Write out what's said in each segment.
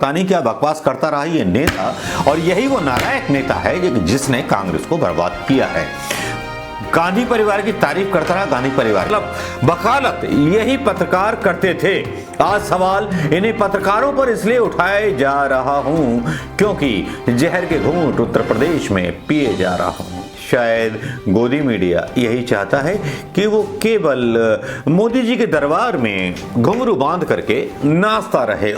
पता नहीं क्या बकवास करता रहा ये नेता, और यही वो नालायक नेता है जिसने कांग्रेस को बर्बाद किया है। गांधी परिवार की तारीफ करता रहा, गांधी परिवार मतलब वकालत यही पत्रकार करते थे। आज सवाल इन्हीं पत्रकारों पर इसलिए उठाए जा रहा हूं क्योंकि जहर के घूंट उत्तर प्रदेश में पिए जा रहा हूं। शायद गोदी मीडिया यही चाहता है कि वो केवल मोदी जी के दरबार में घुंघरू बांध करके नाचता रहे।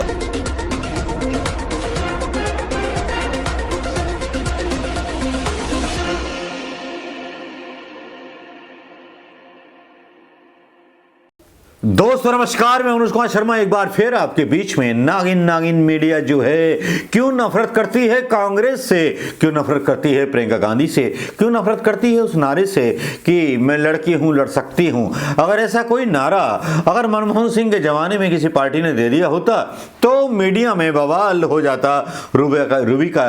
दोस्तों नमस्कार, मैं अनुज कुमार शर्मा एक बार फिर आपके बीच में। नागिन मीडिया जो है क्यों नफरत करती है कांग्रेस से, क्यों नफरत करती है प्रियंका गांधी से, क्यों नफरत करती है उस नारे से कि मैं लड़की हूं लड़ सकती हूं। अगर ऐसा कोई नारा अगर मनमोहन सिंह के जमाने में किसी पार्टी ने दे दिया होता तो मीडिया में बवाल हो जाता। रूबी का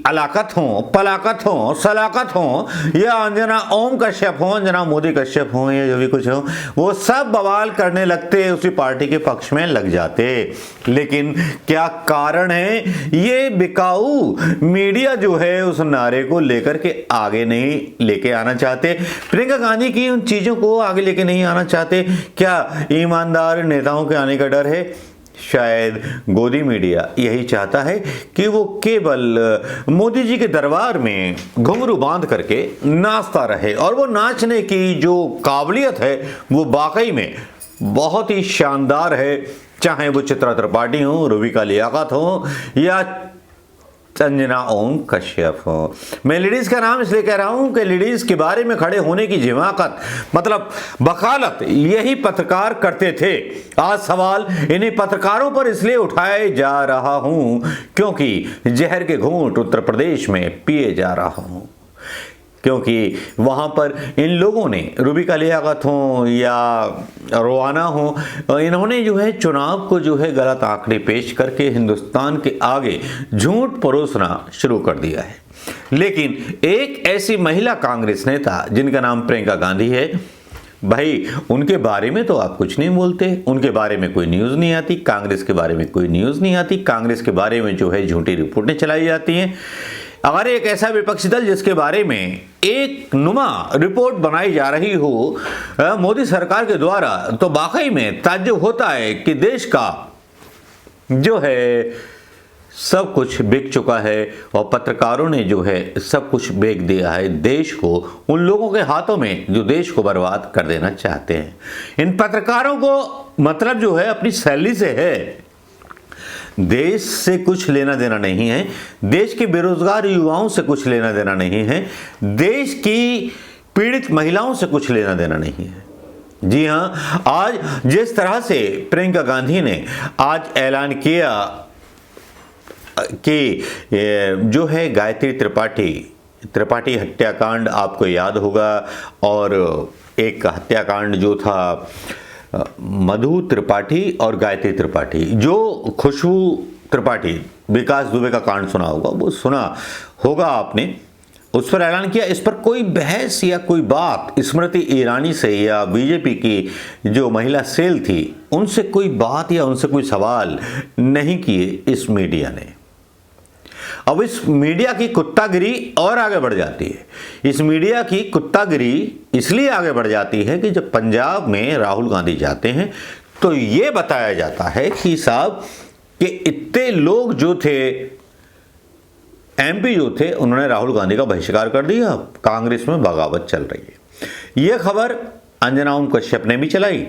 अलाकत हो, पलाकत हो, सलाकत हो, या अंजना ओम कश्यप हो, अंजना मोदी कश्यप हो, या जो भी कुछ हो, वो सब बवाल करने लगते, उसी पार्टी के पक्ष में लग जाते। लेकिन क्या कारण है? ये बिकाऊ मीडिया जो है उस नारे को लेकर के आगे नहीं लेके आना चाहते, प्रियंका गांधी की उन चीजों को आगे लेके नहीं आना चाहते। क्या ईमानदार नेताओं के आने का डर है? शायद गोदी मीडिया यही चाहता है कि वो केवल मोदी जी के दरबार में घुंघरू बांध करके नाचता रहे, और वो नाचने की जो काबिलियत है वो वाकई में बहुत ही शानदार है। चाहे वो चित्रा त्रिपाठी हो, रूबी का लियाकत हो, या अंजना ओम कश्यप हो। मैं लेडीज का नाम इसलिए कह रहा हूं कि लेडीज के बारे में खड़े होने की जिमाकत मतलब वकालत यही पत्रकार करते थे। आज सवाल इन्हीं पत्रकारों पर इसलिए उठाए जा रहा हूं क्योंकि जहर के घूंट उत्तर प्रदेश में पिए जा रहा हूं, क्योंकि वहां पर इन लोगों ने रूबी का लियाकत हो या रोहाना हो, इन्होंने जो है चुनाव को जो है गलत आंकड़े पेश करके हिंदुस्तान के आगे झूठ परोसना शुरू कर दिया है। लेकिन एक ऐसी महिला कांग्रेस नेता जिनका नाम प्रियंका गांधी है, भाई उनके बारे में तो आप कुछ नहीं बोलते, उनके बारे में कोई न्यूज़ नहीं आती, कांग्रेस के बारे में कोई न्यूज़ नहीं आती, कांग्रेस के बारे में जो है झूठी रिपोर्टें चलाई जाती हैं। अगर एक ऐसा विपक्षी दल जिसके बारे में एक नुमा रिपोर्ट बनाई जा रही हो मोदी सरकार के द्वारा, तो वाकई में ताज्जुब होता है कि देश का जो है सब कुछ बिक चुका है, और पत्रकारों ने जो है सब कुछ बेच दिया है देश को उन लोगों के हाथों में जो देश को बर्बाद कर देना चाहते हैं। इन पत्रकारों को मतलब जो है अपनी सैलरी से है, देश से कुछ लेना देना नहीं है, देश के बेरोजगार युवाओं से कुछ लेना देना नहीं है, देश की पीड़ित महिलाओं से कुछ लेना देना नहीं है। जी हां, आज जिस तरह से प्रियंका गांधी ने आज ऐलान किया कि जो है गायत्री त्रिपाठी हत्याकांड आपको याद होगा, और एक हत्याकांड जो था मधु त्रिपाठी और गायत्री त्रिपाठी, जो खुशबू त्रिपाठी विकास दुबे का कांड सुना होगा, वो सुना होगा आपने, उस पर ऐलान किया। इस पर कोई बहस या कोई बात स्मृति ईरानी से या बीजेपी की जो महिला सेल थी उनसे कोई बात या उनसे कोई सवाल नहीं किए इस मीडिया ने। अब इस मीडिया की कुत्तागिरी और आगे बढ़ जाती है। इस मीडिया की कुत्तागिरी इसलिए आगे बढ़ जाती है कि जब पंजाब में राहुल गांधी जाते हैं तो ये बताया जाता है कि साहब कि इतने लोग जो थे, एमपी जो थे, उन्होंने राहुल गांधी का बहिष्कार कर दिया, कांग्रेस में बगावत चल रही है। यह खबर अंजना ओम कश्यप ने भी चलाई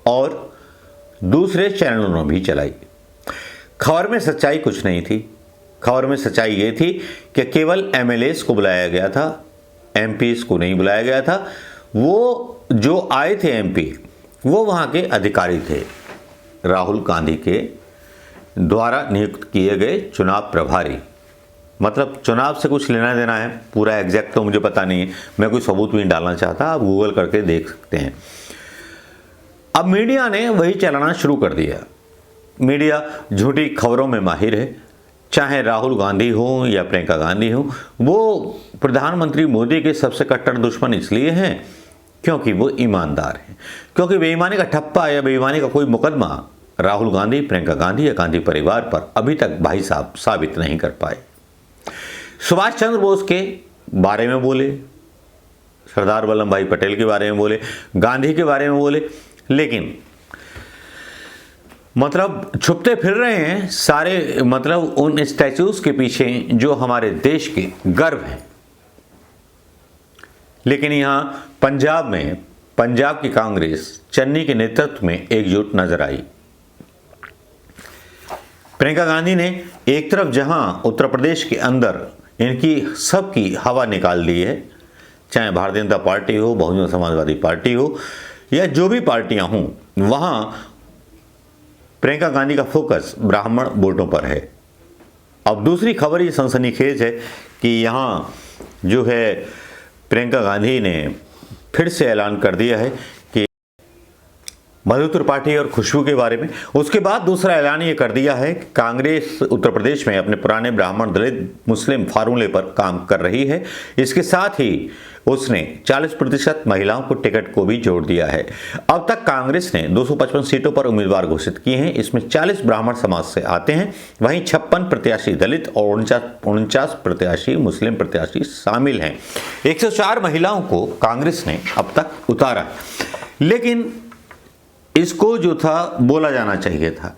और दूसरे चैनलों ने भी चलाई। खबर में सच्चाई कुछ नहीं थी। खबर में सच्चाई ये थी कि केवल एमएलएस को बुलाया गया था, एमपीस को नहीं बुलाया गया था। वो जो आए थे एमपी, वो वहाँ के अधिकारी थे, राहुल गांधी के द्वारा नियुक्त किए गए चुनाव प्रभारी। मतलब चुनाव से कुछ लेना देना है, पूरा एग्जैक्ट तो मुझे पता नहीं है, मैं कोई सबूत भी नहीं डालना चाहता, आप गूगल करके देख सकते हैं। अब मीडिया ने वही चलाना शुरू कर दिया। मीडिया झूठी खबरों में माहिर है, चाहे राहुल गांधी हो या प्रियंका गांधी हो। वो प्रधानमंत्री मोदी के सबसे कट्टर दुश्मन इसलिए हैं क्योंकि वो ईमानदार हैं, क्योंकि बेईमानी का ठप्पा या बेईमानी का कोई मुकदमा राहुल गांधी, प्रियंका गांधी या गांधी परिवार पर अभी तक भाई साहब साबित नहीं कर पाए। सुभाष चंद्र बोस के बारे में बोले, सरदार वल्लभ भाई पटेल के बारे में बोले, गांधी के बारे में बोले, लेकिन मतलब छुपते फिर रहे हैं सारे, मतलब उन स्टैच्यूज के पीछे जो हमारे देश के गर्व हैं। लेकिन यहां पंजाब में, पंजाब की कांग्रेस चन्नी के नेतृत्व में एकजुट नजर आई। प्रियंका गांधी ने एक तरफ जहां उत्तर प्रदेश के अंदर इनकी सबकी हवा निकाल दी है, चाहे भारतीय जनता पार्टी हो, बहुजन समाजवादी पार्टी हो या जो भी पार्टियां हों, वहां प्रियंका गांधी का फोकस ब्राह्मण वोटों पर है। अब दूसरी खबर ये सनसनीखेज है कि यहां जो है प्रियंका गांधी ने फिर से ऐलान कर दिया है कि मधु त्रिपाठी और खुशबू के बारे में। उसके बाद दूसरा ऐलान ये कर दिया है कि कांग्रेस उत्तर प्रदेश में अपने पुराने ब्राह्मण, दलित, मुस्लिम फार्मूले पर काम कर रही है। इसके साथ ही उसने 40% महिलाओं को टिकट को भी जोड़ दिया है। अब तक कांग्रेस ने 255 सीटों पर उम्मीदवार घोषित किए हैं। इसमें 40 ब्राह्मण समाज से आते हैं, वहीं 56 प्रत्याशी दलित और 49 प्रत्याशी मुस्लिम प्रत्याशी शामिल हैं। 104 महिलाओं को कांग्रेस ने अब तक उतारा, लेकिन इसको जो था बोला जाना चाहिए था।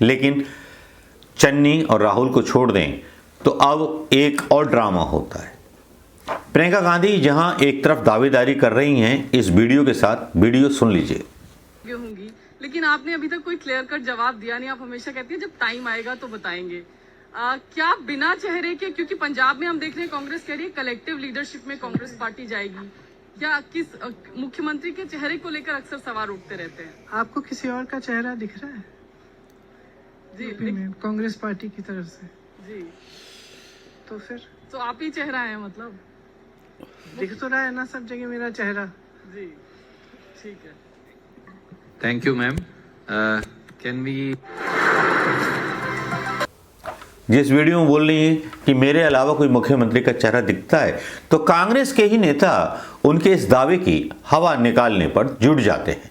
लेकिन चन्नी और राहुल को छोड़ दें तो अब एक और ड्रामा होता है। प्रियंका गांधी जहां एक तरफ दावेदारी कर रही हैं, इस वीडियो के साथ, वीडियो सुन लीजिए। होंगी, लेकिन आपने अभी तक कोई क्लियर कट जवाब दिया नहीं। आप हमेशा कहती हैं जब टाइम आएगा तो बताएंगे। क्या बिना चेहरे के, क्योंकि पंजाब में हम देख रहे हैं कांग्रेस कह रही है कलेक्टिव लीडरशिप में कांग्रेस पार्टी जाएगी, क्या किस मुख्यमंत्री के चेहरे को लेकर अक्सर सवाल उठते रहते हैं? आपको किसी और का चेहरा दिख रहा है जी कांग्रेस पार्टी की तरफ से? जी, तो फिर तो आप ही चेहरा है, मतलब दिख तो रहा है ना सब जगह मेरा चेहरा। जी ठीक है। Thank you ma'am. Can we, जिस वीडियो में बोल रही है कि मेरे अलावा कोई मुख्यमंत्री का चेहरा दिखता है, तो कांग्रेस के ही नेता उनके इस दावे की हवा निकालने पर जुट जाते हैं।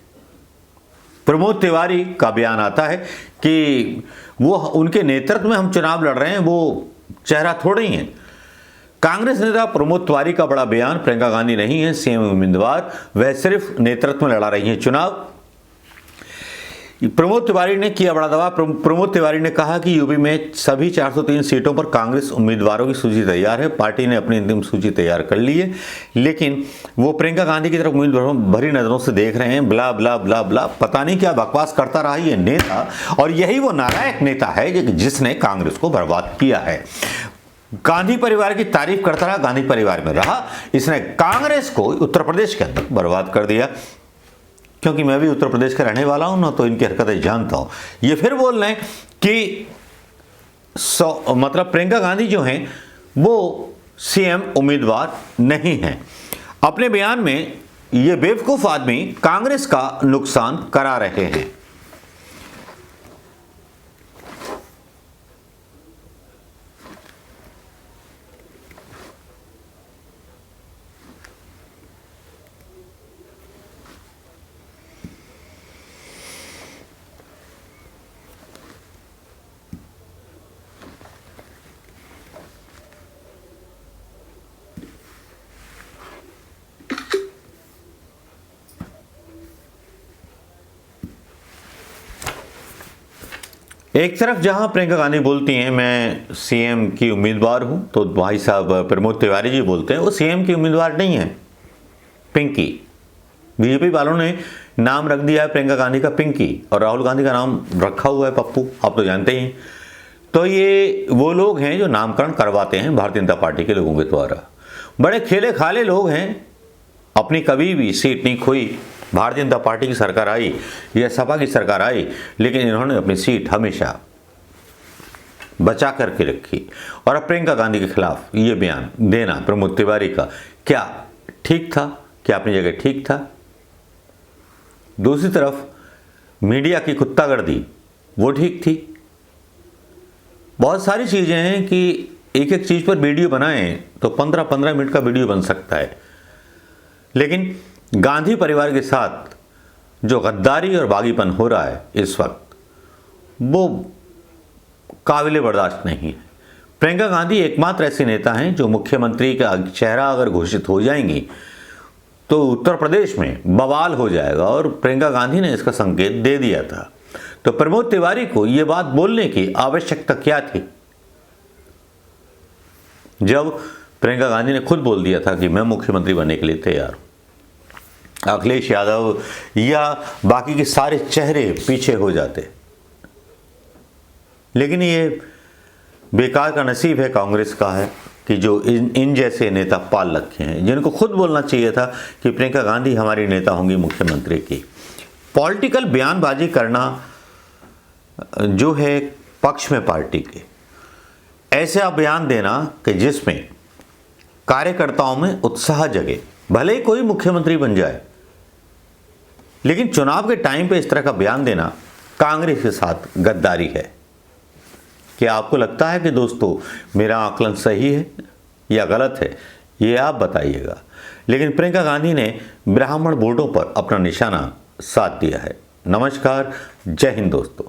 प्रमोद तिवारी का बयान आता है कि वो उनके नेतृत्व में हम चुनाव लड़ रहे हैं, वो चेहरा थोड़े ही हैं। कांग्रेस नेता प्रमोद तिवारी का बड़ा बयान, प्रियंका गांधी नहीं है सीएम उम्मीदवार, वह सिर्फ नेतृत्व में लड़ा रही हैं चुनाव। प्रमोद तिवारी ने किया बड़ा दावा। प्रमोद तिवारी ने कहा कि यूपी में सभी 403 सीटों पर कांग्रेस उम्मीदवारों की सूची तैयार है, पार्टी ने अपनी अंतिम सूची तैयार कर ली है, लेकिन वो प्रियंका गांधी की तरफ उम्मीदवारों भरी नजरों से देख रहे हैं। ब्ला ब्ला ब्ला ब्ला, पता नहीं क्या बकवास करता रहा ये नेता, और यही वो नालायक नेता है जिसने कांग्रेस को बर्बाद किया है। गांधी परिवार की तारीफ करता रहा, गांधी परिवार में रहा, इसने कांग्रेस को उत्तर प्रदेश के अंदर बर्बाद कर दिया। क्योंकि मैं भी उत्तर प्रदेश का रहने वाला हूं ना, तो इनकी हरकतें जानता हूं। ये फिर बोल रहे हैं कि मतलब प्रियंका गांधी जो हैं वो सीएम उम्मीदवार नहीं हैं। अपने बयान में ये बेवकूफ आदमी कांग्रेस का नुकसान करा रहे हैं। एक तरफ जहां प्रियंका गांधी बोलती हैं मैं सीएम की उम्मीदवार हूं, तो भाई साहब प्रमोद तिवारी जी बोलते हैं वो सीएम की उम्मीदवार नहीं है, पिंकी। बीजेपी वालों ने नाम रख दिया है प्रियंका गांधी का पिंकी, और राहुल गांधी का नाम रखा हुआ है पप्पू, आप तो जानते ही। तो ये वो लोग हैं जो नामकरण करवाते हैं भारतीय जनता पार्टी के लोगों के द्वारा। बड़े खेले खाले लोग हैं, अपनी कभी भी सीट नहीं खोई। भारतीय जनता पार्टी की सरकार आई या सपा की सरकार आई, लेकिन इन्होंने अपनी सीट हमेशा बचा करके रखी। और अब प्रियंका गांधी के खिलाफ ये बयान देना प्रमोद तिवारी का, क्या ठीक था? क्या अपनी जगह ठीक था? दूसरी तरफ मीडिया की कुत्तागर्दी, वो ठीक थी। बहुत सारी चीजें हैं कि एक एक चीज पर वीडियो बनाएं तो 15-15 मिनट का वीडियो बन सकता है, लेकिन गांधी परिवार के साथ जो गद्दारी और बागीपन हो रहा है इस वक्त, वो काबिल बर्दाश्त नहीं है। प्रियंका गांधी एकमात्र ऐसी नेता हैं जो मुख्यमंत्री का चेहरा अगर घोषित हो जाएंगी तो उत्तर प्रदेश में बवाल हो जाएगा, और प्रियंका गांधी ने इसका संकेत दे दिया था। तो प्रमोद तिवारी को यह बात बोलने की आवश्यकता क्या थी, जब प्रियंका गांधी ने खुद बोल दिया था कि मैं मुख्यमंत्री बनने के लिए तैयार हूं। अखिलेश यादव या बाकी के सारे चेहरे पीछे हो जाते। लेकिन ये बेकार का नसीब है कांग्रेस का है कि जो इन जैसे नेता पाल रखे हैं, जिनको खुद बोलना चाहिए था कि प्रियंका गांधी हमारी नेता होंगी मुख्यमंत्री की। पॉलिटिकल बयानबाजी करना जो है पक्ष में पार्टी के, ऐसे आप बयान देना कि जिसमें कार्यकर्ताओं में उत्साह जगे, भले ही कोई मुख्यमंत्री बन जाए, लेकिन चुनाव के टाइम पे इस तरह का बयान देना कांग्रेस के साथ गद्दारी है। क्या आपको लगता है कि दोस्तों मेरा आकलन सही है या गलत है, ये आप बताइएगा। लेकिन प्रियंका गांधी ने ब्राह्मण वोटों पर अपना निशाना साध दिया है। नमस्कार, जय हिंद दोस्तों।